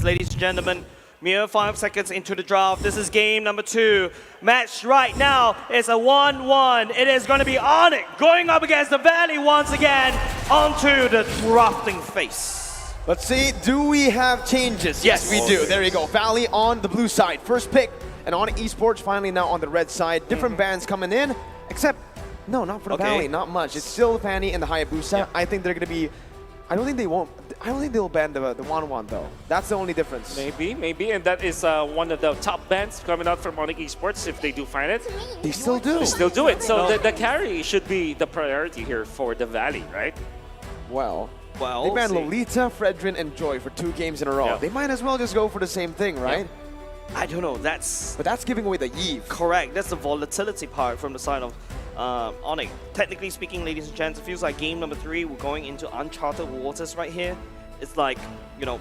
Ladies and gentlemen, mere 5 seconds into the draft. This is game number 2. Match right now is a 1-1. It is going to be ONIC going up against the Valley once again onto the drafting phase. Let's see, do we have changes? Yes, we do. There you go. Valley on the blue side. First pick, and ONIC ESPORTS finally now on the red side. Different bands coming in, except, no, not for the Valley, not much. It's still Fanny and the Hayabusa. I think they're going to be, I don't think they'll ban the 1-1 though. That's the only difference. Maybe, and that is one of the top bands coming out from ONIC ESPORTS if they do find it. They still do. They still do it. So the carry should be the priority here for the Valley, right? Well, they banned Lolita, Fredrin, and Joy for 2 games in a row. Yeah. They might as well just go for the same thing, right? I don't know, that's... But that's giving away the Eve. Correct, that's the volatility part from the side of ONIC. Technically speaking, ladies and gents, it feels like game number 3, we're going into uncharted waters right here. It's like, you know,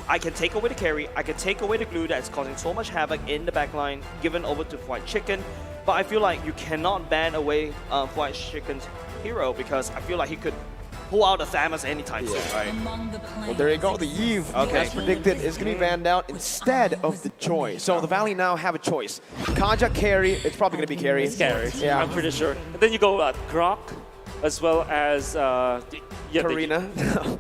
I can take away the carry, I can take away the glue that's causing so much havoc in the backline, given over to White Chicken. But I feel like you cannot ban away White Chicken's hero because I feel like he could pull out a Thamus anytime soon, right? Well, there you go. The Eve, as predicted, is going to be banned out instead of the Joy. So the Valley now have a choice. Kaja carry. It's probably going to be carry. It's carry. Yeah. I'm pretty sure. And then you go Grok, as well as Karina.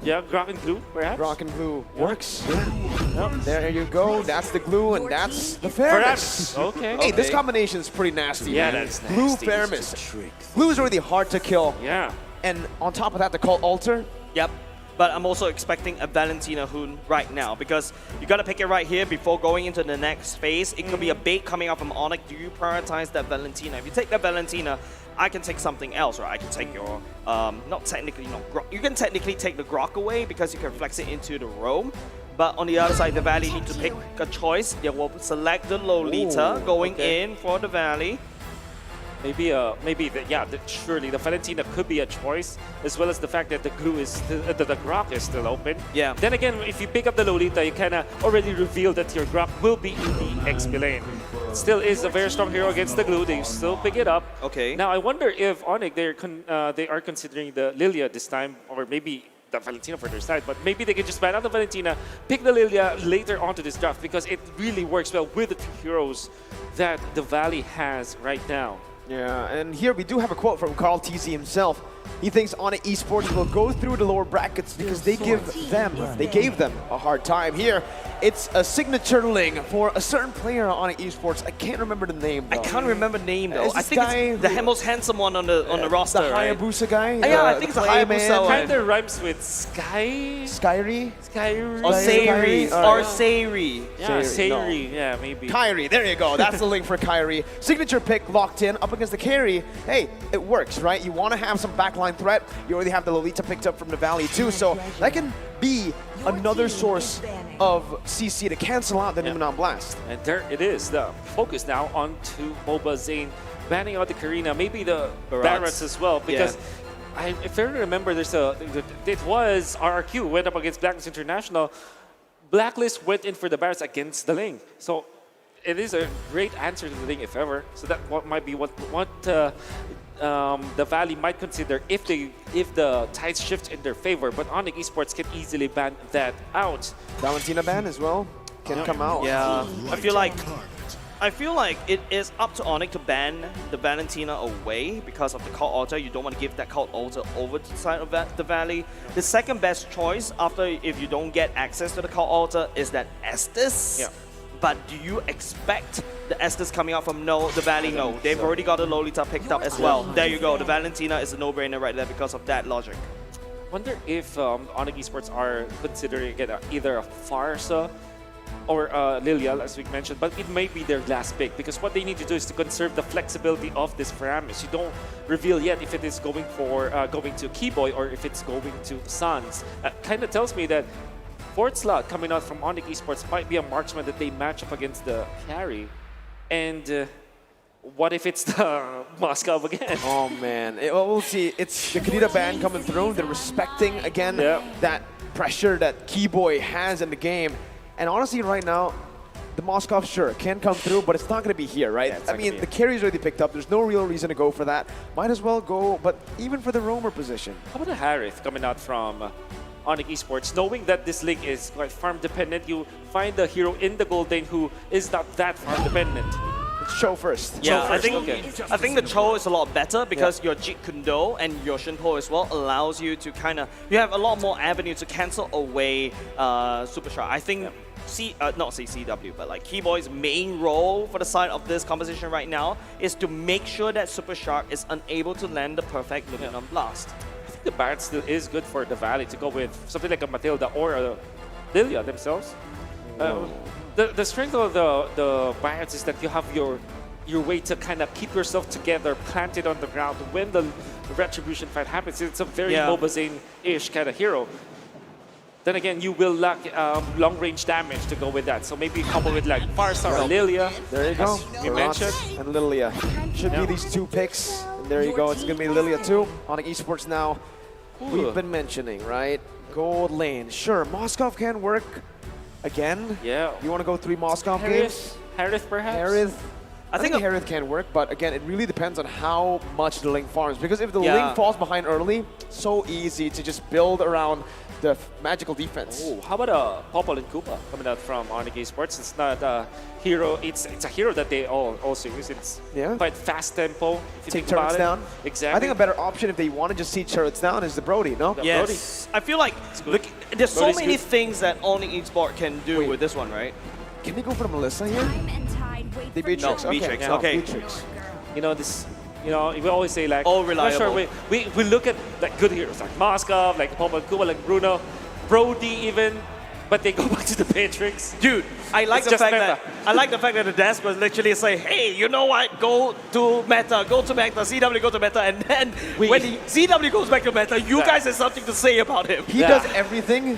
Yeah, Grok and Glue, perhaps. Grok and Glue works. Yeah. There you go. That's the Glue, and that's the Fairness. Okay. Hey, this combination is pretty nasty. Yeah, man. that's Glue, nasty. Fairness. Glue is already hard to kill. Yeah. And on top of that, the Cult Altar. Yep. But I'm also expecting a Valentina Hoon right now because you got to pick it right here before going into the next phase. It could be a bait coming out from ONIC. Do you prioritize that Valentina? If you take that Valentina, I can take something else, right? I can take your, not technically, no, Grok. You can technically take the Grok away because you can flex it into the roam. But on the other side, the Valley need to pick a choice. They will select the Lolita going in for the Valley. Surely the Valentina could be a choice, as well as the fact that the glue is, the Grok is still open. Yeah. Then again, if you pick up the Lolita, you kind of already reveal that your Grok will be in the XP lane. It still is a very strong hero against the glue. They still pick it up. Okay. Now I wonder if ONIC they are considering the Lilia this time, or maybe the Valentina for their side, but maybe they can just ban out the Valentina, pick the Lilia later onto this draft because it really works well with the 2 heroes that the Valley has right now. Yeah, and here we do have a quote from Carl TZ himself. He thinks ONIC ESPORTS will go through the lower brackets because they gave them a hard time. Here, it's a signature link for a certain player on ONIC ESPORTS. I can't remember the name though. I can't remember the name though. Is I this think guy it's the most handsome one on the roster, the right? Hayabusa guy? Yeah, I think it's a Hayabusa one. Kind of rhymes with Skyri? Or Sayri. Or Sayri. Yeah, Sayri. No. Yeah, maybe. Kyrie, there you go. That's the link for Kyrie. Signature pick locked in up against the carry. Hey, it works, right? You want to have some backline threat. You already have the Lolita picked up from the Valley too, so that can be another source of CC to cancel out the Numenon Blast. And there it is. The focus now on to MOBA Zane, banning out the Karina, maybe the Barretts as well, because if I remember, it was RRQ went up against Blacklist International. Blacklist went in for the Barretts against the Ling. So it is a great answer to the Ling if ever. So that might be what the Valley might consider if the tides shift in their favor. But ONIC ESPORTS can easily ban that out. Valentina ban as well can come out. Yeah, I feel like it is up to ONIC to ban the Valentina away because of the Cult Altar. You don't want to give that Cult Altar over to the side of the Valley. The second best choice after if you don't get access to the Cult Altar is that Estes. Yeah. But do you expect the Estes coming out from the Valley? No. They've already got the Lolita picked up as well. There you go. The Valentina is a no-brainer right there because of that logic. Wonder if ONIC ESPORTS are considering either a Farsa or Lilia, as we mentioned, but it may be their last pick because what they need to do is to conserve the flexibility of this Faramis. You don't reveal yet if it is going to Keyboy or if it's going to Suns. Kind of tells me that 4th slot coming out from ONIC ESPORTS might be a marksman that they match up against the carry. And what if it's the Moscow again? Oh man, we'll see. It's the Kadita ban coming through. They're respecting again that pressure that Keyboy has in the game. And honestly, right now, the Moscow sure can come through, but it's not going to be here, right? I mean, the carry's already picked up. There's no real reason to go for that. Might as well go, but even for the roamer position. How about the Harith coming out from ONIC Esports, knowing that this link is quite farm dependent, you find the hero in the gold lane who is not that farm dependent. Show first. Yeah, I think okay. I think the Cho is a lot better because your Jeet Kune Do and your Shinpo as well allows you to you have a lot more avenue to cancel away Super Shark. I think not CW, but like Keyboy's main role for the side of this composition right now is to make sure that Super Shark is unable to land the perfect Luminum Blast. I think the Baron still is good for the Valley to go with something like a Matilda or a Lilia themselves. The strength of the Barons is that you have your way to kind of keep yourself together, planted on the ground when the Retribution fight happens. It's a very Mobazane-ish kind of hero. Then again, you will lack long-range damage to go with that. So maybe couple with like Farsa or Lilia. There you go. We mentioned. And Lilia. Should be these two picks. And there you go. It's going to be Lilia too. ONIC Esports now. We've been mentioning, right? Gold lane. Sure, Moskov can work again. Yeah. You want to go 3 Moskov games? Harith perhaps? Harith. I think Harith can work, but again, it really depends on how much the link farms. Because if the link falls behind early, so easy to just build around the magical defense. Oh, how about Popol and Koopa coming out from ONIC Esports? It's not a hero. It's a hero that they also use. It's quite fast tempo. If you Take think about turrets it. down. Exactly. I think a better option if they want to just see turrets down is the Brody, no? Yes. I feel like look, there's so many things that ONIC Esports can do with this one, right? Can they go for the Melissa here? The Beatrix. No, okay. Beatrix. Yeah, Okay. Beatrix. You know this. You know, we always say like, reliable. Sure, we look at like good heroes like Moskov, like Popol and Koopa, like Bruno, Brody even, but they go back to the Beatrix. Dude, I like It's the fact just that the desk was literally say, hey, you know what? Go to meta, CW go to meta, and then when CW goes back to meta, you guys have something to say about him. He does everything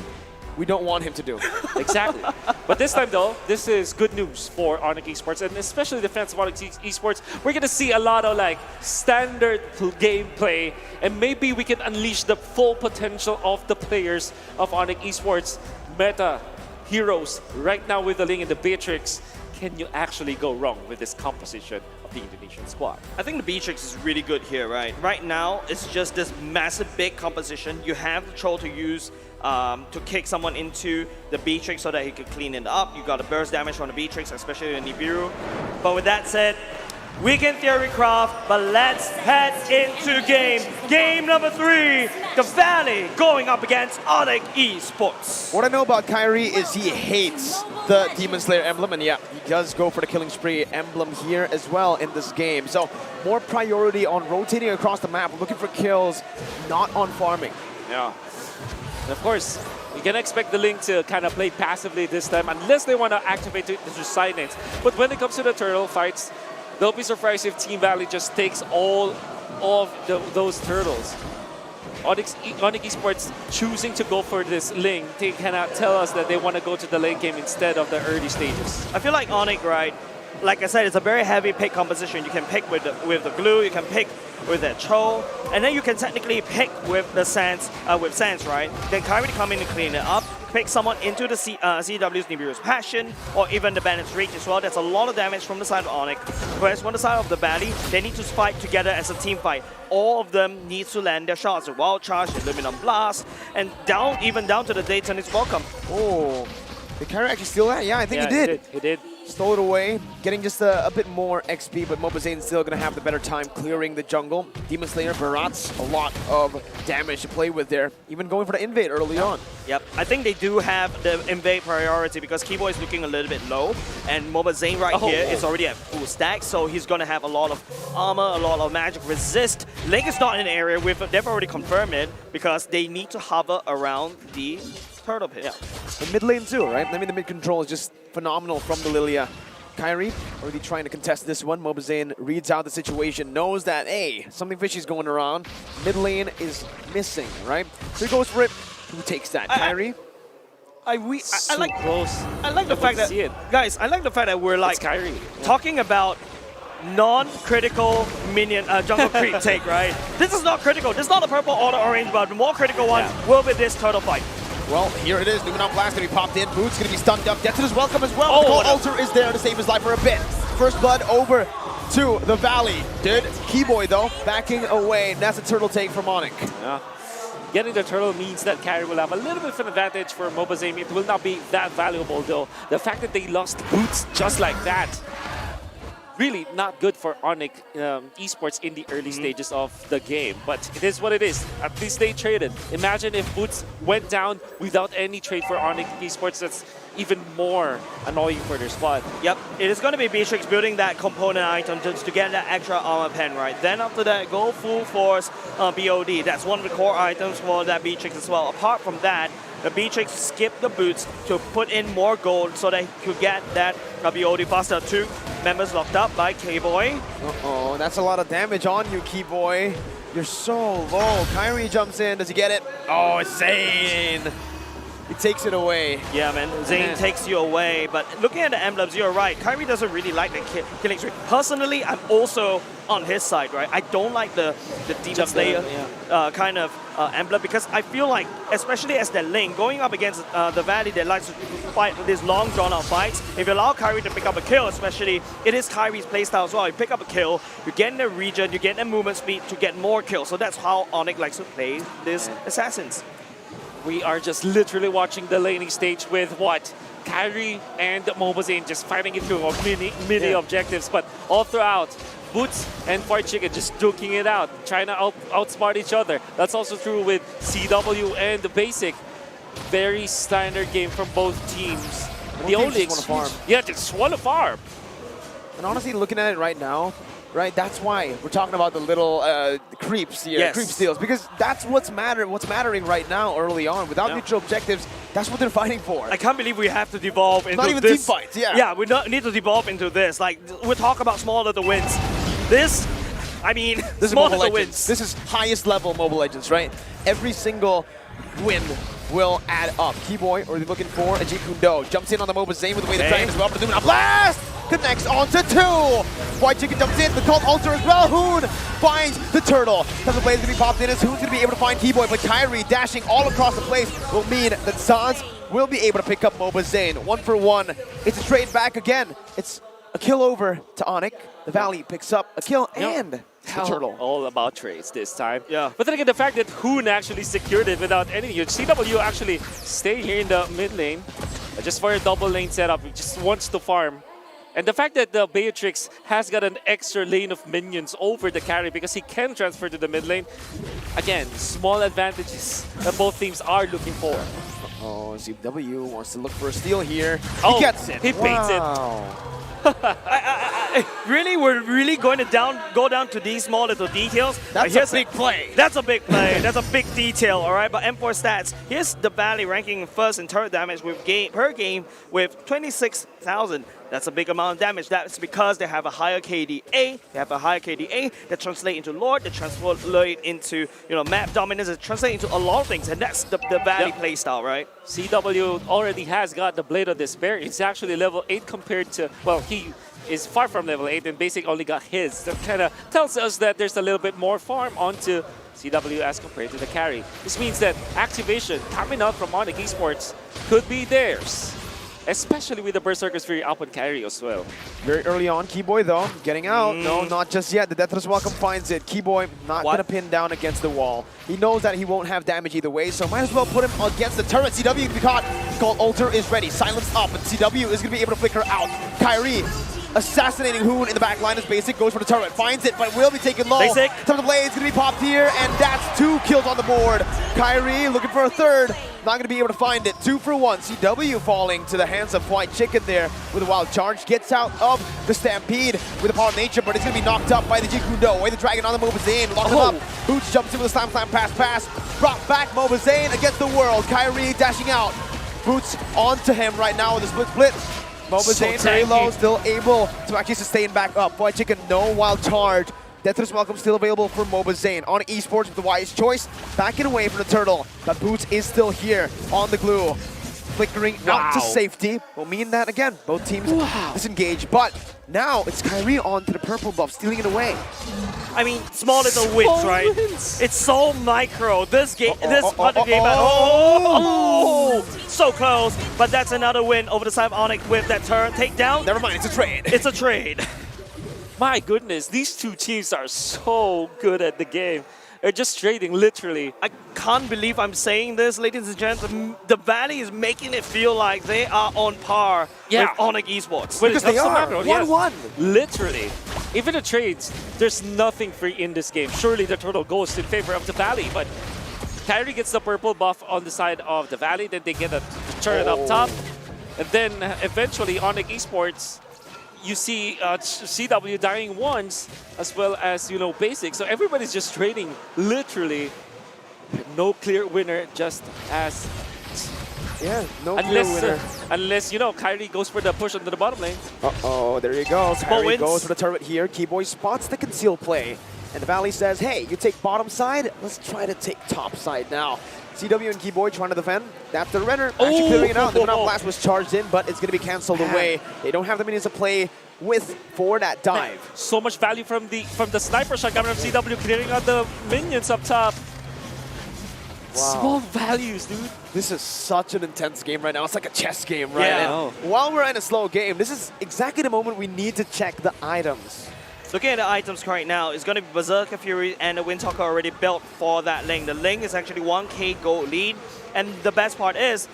we don't want him to do. Exactly. But this time though, this is good news for ONIC Esports, and especially the fans of ONIC Esports. We're gonna see a lot of like standard gameplay, and maybe we can unleash the full potential of the players of ONIC Esports. Meta heroes right now with the Ling and the Beatrix. Can you actually go wrong with this composition of the Indonesian squad? I think the Beatrix is really good here, right? Right now, it's just this massive big composition. You have the Troll to use to kick someone into the Beatrix so that he could clean it up. You got a burst damage from the Beatrix, especially in Nibiru. But with that said, Weekend Theory Craft, but let's head into game. Game number 3, the Valley going up against ONIC Esports. What I know about Kyrie is he hates the Demon Slayer emblem, and yeah, he does go for the Killing Spree emblem here as well in this game. So more priority on rotating across the map, looking for kills, not on farming. Yeah. And of course, you can expect the Link to kind of play passively this time, unless they want to activate the Silence. But when it comes to the turtle fights, they'll be surprised if Team Valley just takes all of those turtles. ONIC Esports choosing to go for this Link, they cannot tell us that they want to go to the late game instead of the early stages. I feel like ONIC, right? Like I said, it's a very heavy pick composition. You can pick with the glue, you can pick with the Cho, and then you can technically pick with the Sands, right? Then Kyrie come in and clean it up, pick someone into the CW's Nibiru's Passion, or even the Bandit's Reach as well. That's a lot of damage from the side of ONIC. Whereas on the side of the Valley, they need to fight together as a team fight. All of them need to land their shots. The Wild Charge, the Luminum Blast, and even down to the Dayton is welcome. Oh, did Kyrie actually steal that? Yeah, I think he did. He did. Stole it away, getting just a bit more XP, but Mobazane's still going to have the better time clearing the jungle. Demon Slayer, Barats, a lot of damage to play with there. Even going for the invade early on. Yep, I think they do have the invade priority because Keyboy is looking a little bit low, and Mobazane here is already at full stack, so he's going to have a lot of armor, a lot of magic resist. Link is not in an area they've already confirmed it because they need to hover around the turtle pit. Yeah. The mid lane too, right? I mean, the mid control is just phenomenal from the Lilia. Kyrie already trying to contest this one. Mobazane reads out the situation, knows that, hey, something fishy is going around. Mid lane is missing, right? So he goes for it. Who takes that? Kyrie? I like close. I like the fact that guys. I like the fact that we're like Kyrie. talking about non-critical minion jungle creep take, right? This is not critical. This is not a purple or the orange, but the more critical one will be this turtle fight. Well, here it is. Luminum Blast going to be popped in. Boots going to be stunned up. Death is welcome as well. The Gold Altar is there to save his life for a bit. First blood over to the Valley. Keyboy, though, backing away. And that's a turtle take from ONIC. Yeah. getting the turtle means that carry will have a little bit of an advantage for Mobazame. It will not be that valuable though. The fact that they lost boots just like that, really not good for ONIC esports in the early stages of the game. But it is what it is. At least they traded. Imagine if boots went down without any trade for ONIC esports. That's even more annoying for their squad. Yep, it is going to be Beatrix building that component item just to get that extra armor pen, right? Then after that, go full force BOD. That's one of the core items for that Beatrix as well. Apart from that, the Beatrix skipped the boots to put in more gold so they could get that BOD faster. 2 members locked up by K-Boy. Uh-oh, that's a lot of damage on you, Keyboy. You're so low. Kyrie jumps in. Does he get it? Oh, it's Zane. He takes it away. Yeah, man. Zane takes you away. But looking at the emblems, you're right. Kyrie doesn't really like the killing streak. Personally, I'm also on his side, right? I don't like the Demon Slayer kind of emblem because I feel like, especially as their lane, going up against the Valley that likes to fight these long drawn-out fights, if you allow Kyrie to pick up a kill, especially, it is Kyrie's playstyle as well. You pick up a kill, you get in the region, you get in movement speed to get more kills. So that's how ONIC likes to play these assassins. We are just literally watching the laning stage with what? Kyrie and Mobazane just fighting it through mini objectives, but all throughout, Boots and Fried Chicken just duking it out, trying to outsmart each other. That's also true with CW and the Basic. Very standard game from both teams. The only just wanna farm. Yeah, just want to farm. And honestly, looking at it right now, right, that's why we're talking about the little creeps here, creep steals, because that's what's mattering right now early on. Without neutral objectives, that's what they're fighting for. I can't believe we have to devolve into Not even this. team fights, yeah. Yeah, we need to devolve into this. Like, we're talking about small little wins. This, I mean, This small is Mobile little Legends. wins. This is highest level Mobile Legends, right? Every single win will add up. Keyboy, or they're looking for a Jikundo. Jumps in on the Mobazane with the way the Dragon is well, but doing a blast! Connects onto 2. White Chicken jumps in, the Cult Ulcer as well. Hoon finds the turtle. Doesn't Blaze gonna be popped in as Hoon's gonna be able to find Keyboy, but Kyrie dashing all across the place will mean that Zaz will be able to pick up Mobazane. 1 for 1. It's a trade back again. It's a kill over to ONIC. The Valley picks up a kill and the turtle. All about trades this time. Yeah. But then again, the fact that Hoon actually secured it without anything. CW actually stay here in the mid lane just for a double lane setup. He just wants to farm. And the fact that the Beatrix has got an extra lane of minions over the carry because he can transfer to the mid lane. Again, small advantages that both teams are looking for. Oh, CW wants to look for a steal here. Oh, He gets it. he baits it. Really, we're really going to go down to these small little details. That's Here's a big play. That's a big play. That's a big detail, all right? But M4 stats, here's the Valley ranking first in turret damage per game with 26,000. That's a big amount of damage. That's because they have a higher KDA. They have a higher KDA that translate into Lord, that translate into map dominance, that translate into a lot of things, and that's the Valley playstyle, right? CW already has got the Blade of Despair. It's actually level 8 compared to, well, he is far from level 8 and Basic only got his. That kind of tells us that there's a little bit more farm onto CW as compared to the carry. This means that activation coming out from ONIC Esports could be theirs, especially with the Berserker's Fury up on carry as well. Very early on, Keyboy though, getting out. No, not just yet. The Deathless Welcome finds it. Keyboy not going to pin down against the wall. He knows that he won't have damage either way, so might as well put him against the turret. CW can be caught. Cult Alter is ready. Silence up, but CW is going to be able to flicker out. Kyrie assassinating Hoon in the back line as Basic goes for the turret. Finds it, but will be taken low. Basic. Some of the blades going to be popped here, and that's 2 kills on the board. Kyrie looking for a third. Not going to be able to find it. 2 for 1. CW falling to the hands of White Chicken there with a wild charge. Gets out of the Stampede with the power of nature, but it's going to be knocked up by the Jikundo. Away the Dragon on the Mobazane. Locked him up. Boots jumps in with a slam pass. Brought back Mobazane against the world. Kyrie dashing out. Boots onto him right now with a split. Mobazane very low, still able to actually sustain back up. White Chicken, no wild charge. Deathless Welcome still available for Mobazane. On esports with the wise choice. Backing away from the turtle. But Boots is still here on the glue. Flickering out to safety. Will mean that again, both teams disengage. But now it's Kyrie on to the purple buff, stealing it away. I mean, small little wins, right? It's so micro. This game, part of the game, so close. But that's another win over the side of ONIC with that turret takedown. Never mind, it's a trade. It's a trade. My goodness, these two teams are so good at the game. They're just trading, literally. I can't believe I'm saying this, ladies and gentlemen. The Valley is making it feel like they are on par with ONIC Esports. When Because it comes they to are. macro, 1-1. Literally. Even the trades, there's nothing free in this game. Surely the total goes in favor of the Valley, but Kyrie gets the purple buff on the side of the Valley, then they get a turret up top, and then eventually ONIC Esports, you see CW dying once, as well as, you know, Basic. So everybody's just trading, literally. No clear winner, just as... Yeah, no clear winner. Unless, you know, Kyrie goes for the push into the bottom lane. Uh-oh, there you go. Kyrie wins. goes for the turret here. Keyboy spots the conceal play. And the Valley says, hey, you take bottom side, let's try to take top side now. CW and Keyboy trying to defend. That's the Renner actually clearing it out. The Luminant Blast was charged in, but it's going to be cancelled away. They don't have the minions to play with for that dive. So much value from the sniper shot coming from CW, clearing out the minions up top. Wow. Small values, dude. This is such an intense game right now. It's like a chess game, right? Yeah. And while we're in a slow game, this is exactly the moment we need to check the items. Looking at the items right now, it's going to be Berserker Fury and the Windtalker already built for that lane. The lane is actually 1k gold lead. And the best part is,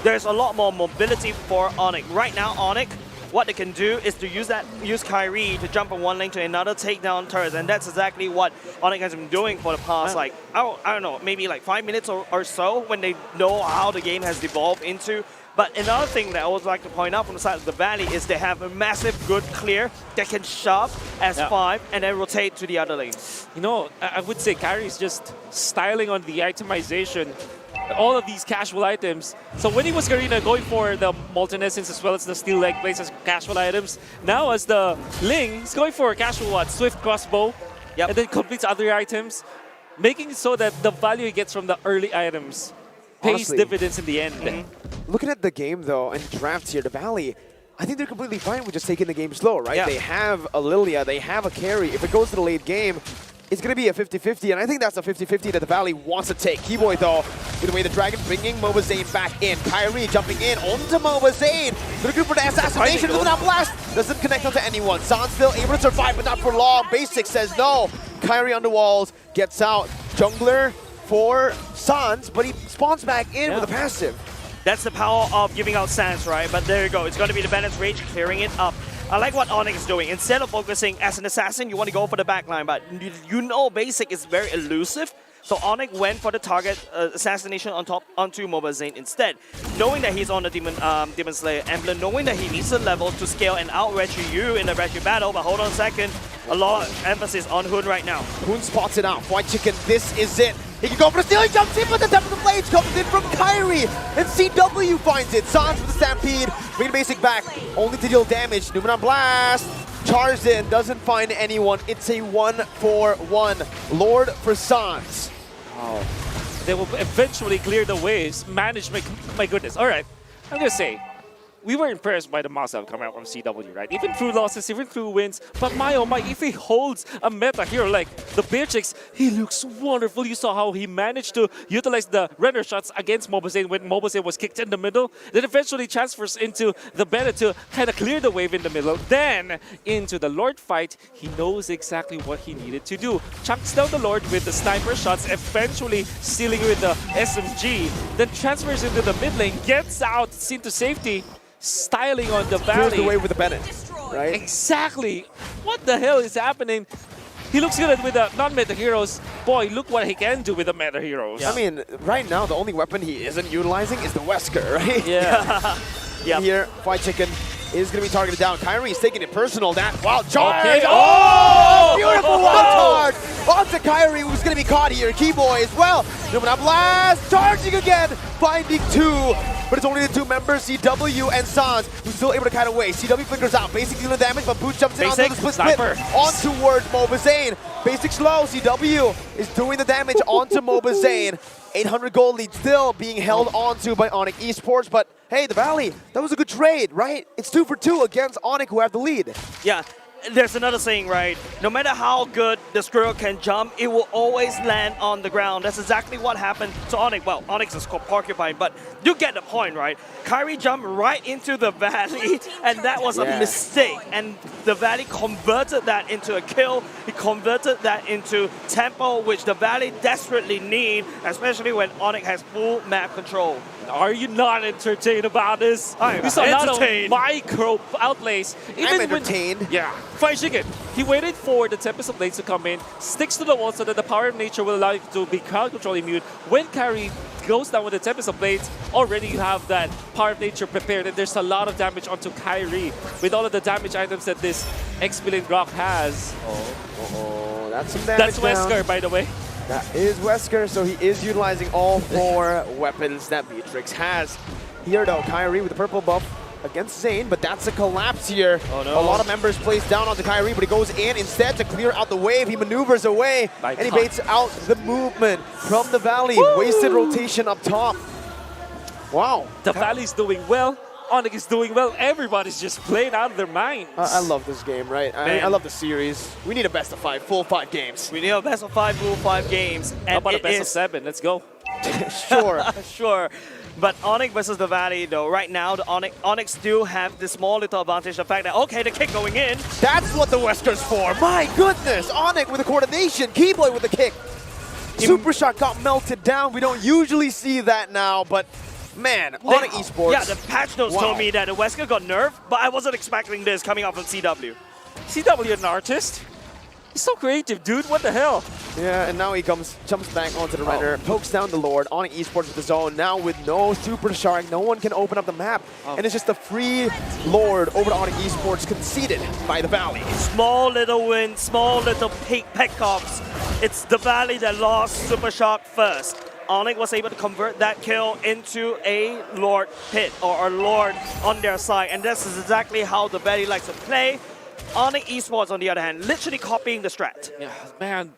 there's a lot more mobility for ONIC. Right now, ONIC, what they can do is to use Kyrie to jump from one lane to another, take down turrets, and that's exactly what ONIC has been doing for the past, like, I don't know, maybe like 5 minutes or so, when they know how the game has devolved into. But another thing that I would like to point out from the side of the Valley is they have a massive good clear that can shove as 5 and then rotate to the other lanes. You know, I would say Kyrie is just styling on the itemization, all of these casual items. So when he was Garena going for the Molten Essence as well as the Steel Leg Blades as casual items, now as the Ling, he's going for a casual Swift Crossbow, and then completes other items, making it so that the value he gets from the early items pays dividends in the end. Looking at the game, though, and drafts here, the Valley, I think they're completely fine with just taking the game slow, right? They have a Lilia, they have a carry. If it goes to the late game, it's going to be a 50-50, and I think that's a 50-50 that the Valley wants to take. Keyboy, though, with the way the Dragon bringing Mobazane back in. Kyrie jumping in onto Mobazane. Looking for the assassination. Luminant Blast doesn't connect onto anyone. San's still able to survive, but not for long. Basic says no. Kyrie on the walls, gets out. Jungler for Sans, but he spawns back in with a passive. That's the power of giving out Sans, right? But there you go. It's going to be the Bandit's Rage clearing it up. I like what ONIC is doing. Instead of focusing as an assassin, you want to go for the backline, but you know Basic is very elusive. So ONIC went for the target assassination onto Mobazane instead. Knowing that he's on the Demon Slayer emblem, knowing that he needs a level to scale and out-Reggie you in the Reggie battle, but hold on a second, a lot of emphasis on Hoon right now. Hoon spots it out. White Chicken, this is it. He can go for the steal, he jumps in, but the Temple of the Blades comes in from Kyrie, and CW finds it. Sans with the Stampede, bringing Basic back, only to deal damage. Luminant Blast, charges in, doesn't find anyone. It's a 1-for-1. Lord for Sans. Oh. They will eventually clear the waves. Management, my goodness. All right, I'm going to say, we were impressed by the Mazab coming out from CW, right? Even through losses, even through wins. But my oh my, if he holds a meta hero like the Beatrix, he looks wonderful. You saw how he managed to utilize the render shots against Mobazane when Mobazane was kicked in the middle. Then eventually transfers into the Bennett to kind of clear the wave in the middle. Then into the Lord fight, he knows exactly what he needed to do. Chunks down the Lord with the sniper shots, eventually stealing with the SMG. Then transfers into the mid lane, gets out, seen to safety. Styling on the Valley. Clears the way with the Bennett, right? Exactly. What the hell is happening? He looks good with the non-meta heroes. Boy, look what he can do with the meta heroes. I mean, right now, the only weapon he isn't utilizing is the Wesker, right? Yeah. Here, White Chicken is going to be targeted down. Kyrie is taking it personal. That wild charge! Okay. Oh! Beautiful wild charge! Onto Kyrie, who's going to be caught here. Keyboy as well. Luminant Blast, charging again, finding 2. But it's only the 2 members, CW and Sans, who's still able to kite away. CW flickers out, Basic dealing damage, but Boots jumps in onto the split on towards Mobazane. Basic slow, CW is doing the damage onto Mobazane. 800 gold lead still being held onto by ONIC Esports, but hey, the Valley, that was a good trade, right? It's 2 for 2 against ONIC, who have the lead. Yeah. there's another saying, right? No matter how good the squirrel can jump, it will always land on the ground. That's exactly what happened to ONIC. Well, ONIC is called Porcupine, but you get the point, right? Kyrie jumped right into the Valley, and that was a mistake. And the Valley converted that into a kill. He converted that into tempo, which the Valley desperately need, especially when ONIC has full map control. Are you not entertained about this? I'm we saw a lot of entertained. micro outlays. I'm entertained. Yeah, Fire Chicken. He waited for the Tempest of Blades to come in, sticks to the wall so that the power of nature will allow you to be crowd control immune. When Kyrie goes down with the Tempest of Blades, already you have that power of nature prepared, and there's a lot of damage onto Kyrie with all of the damage items that this X-Billion Grok has. Oh, that's some damage. That's Wesker, by the way. That is Wesker, so he is utilizing all 4 weapons that Beatrix has. Here though, Kyrie with the purple buff against Zane, but that's a collapse here. Oh, no. A lot of members placed down onto Kyrie, but he goes in instead to clear out the wave. He maneuvers away, and he baits out the movement from the Valley. Woo! Wasted rotation up top. Wow. The Valley's doing well. ONIC is doing well. Everybody's just playing out of their minds. I love this game, right? I love the series. We need a best of 5, full 5 games. We need a best of 5, full 5 games. How about a best of 7? Let's go. Sure. Sure. But ONIC versus the Valley, though, right now, the ONIC still have this small little advantage. The fact that, okay, the kick going in. That's what the Wesker's for. My goodness. ONIC with the coordination. Keyboy with the kick. Super Shot got melted down. We don't usually see that now, but man, ONIC Esports. Yeah, the patch notes told me that the Wesker got nerfed, but I wasn't expecting this coming out from CW. CW, an artist? He's so creative, dude. What the hell? Yeah, and now he jumps back onto the runner, pokes down the Lord, ONIC Esports with the zone. Now with no Super Shark, no one can open up the map. And it's just a free Lord over to ONIC Esports, conceded by the Valley. Small little win, small little pickups. It's the Valley that lost Super Shock first. ONIC was able to convert that kill into a Lord pit, or a Lord on their side. And this is exactly how the Valley likes to play. ONIC Esports, on the other hand, literally copying the strat. Yeah, man.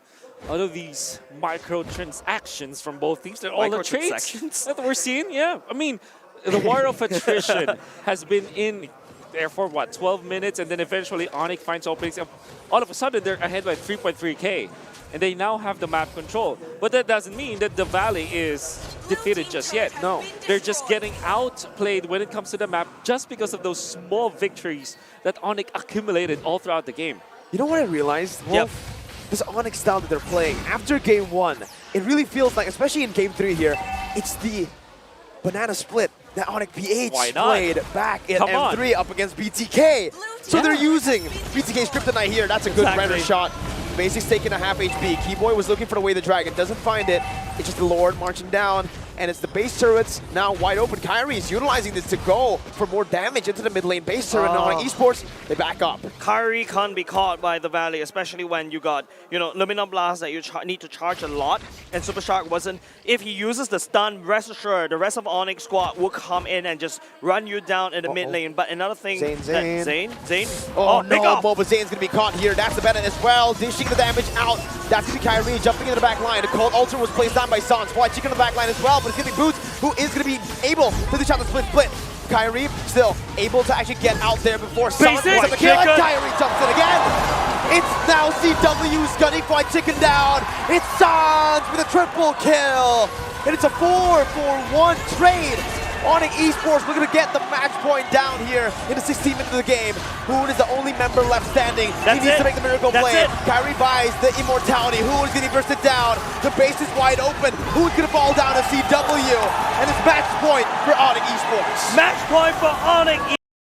All of these microtransactions from both teams, they're all the trades that we're seeing. Yeah, I mean, the war of attrition has been in there for what, 12 minutes, and then eventually ONIC finds openings. All of a sudden, they're ahead by 3.3K, and they now have the map control. But that doesn't mean that the Valley is defeated just yet. No, they're just getting outplayed when it comes to the map just because of those small victories that ONIC accumulated all throughout the game. You know what I realized? Wolf? This ONIC style that they're playing, after game 1, it really feels like, especially in game 3 here, it's the banana split that ONIC PH played back in M3 up against BTK. So they're using BTK's Kryptonite here. That's a good render shot. Basic's taking a half HP. Keyboy was looking for the way the dragon, doesn't find it. It's just the Lord marching down, and it's the base turrets now wide open. Kyrie's utilizing this to go for more damage into the mid lane base turret. Now on Esports, they back up. Kyrie can't be caught by the Valley, especially when you got, Luminum Blast that you need to charge a lot, and Super Shark wasn't. If he uses the stun, rest assured, the rest of ONIC squad will come in and just run you down in the mid lane. But another thing, Zane. Oh no, but Zane's gonna be caught here. That's the Bennett as well, dishing the damage out. That's gonna be Kyrie jumping into the back line. A cold ultra was placed down by Sans. White Chicken in the back line as well, but it's gonna be Boots, who is gonna be able to dish out the split. Kyrie still able to actually get out there before Sans gets the kill, and Kyrie jumps in again. It's now CW's gunning White Chicken down. It's Sans with a triple kill, and it's a 4-for-1 trade. ONIC Esports looking to get the match point down here in the 16th minute of the game. Hoon is the only member left standing. He needs to make the miracle play. Kyrie buys the immortality. Hoon is getting bursted down. The base is wide open. Hoon's gonna fall down to CW. And it's match point for ONIC Esports. Match point for ONIC